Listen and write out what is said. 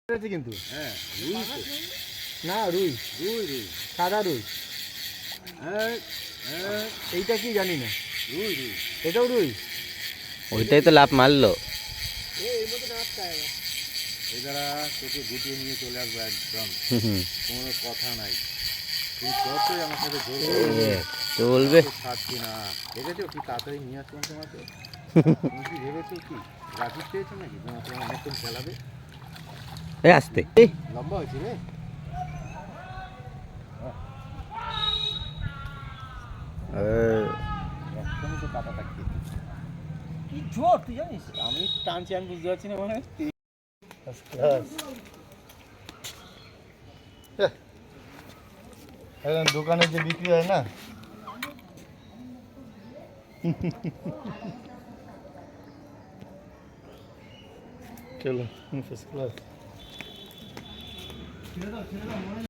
আছে কিন্তু হ্যাঁ রুই তো। না রুই রুই রুই সাদা রুই হ্যাঁ হ্যাঁ এইটা কি জানি না রুই রুই এটাও রুই ওইটাই তো লাভ মারলো। এছাড়া তোকে গুটিয়ে নিয়ে চলে আসবো একদম, হুম, কোনো কথা নাই। তুই যতই আমার সাথে জোর চলবে। ছাড়ছি না। দেখেছো কি তাড়াতাড়ি নিয়ে আসলাম তোমাকে। তুমি কি ভেবেছো কি রাখি পেয়েছো নাকি তোমাকে অনেকক্ষণ খেলাবে? এই আসতে এই লম্বা হয়েছে রে। একদমই তো কাটাটা খেতে কি জোর তুই জানিস আমি টানছি, আমি বুঝতে পারছি না মানে দোকানে যে বিক্রি হয় না চলো ফার্স্ট ক্লাস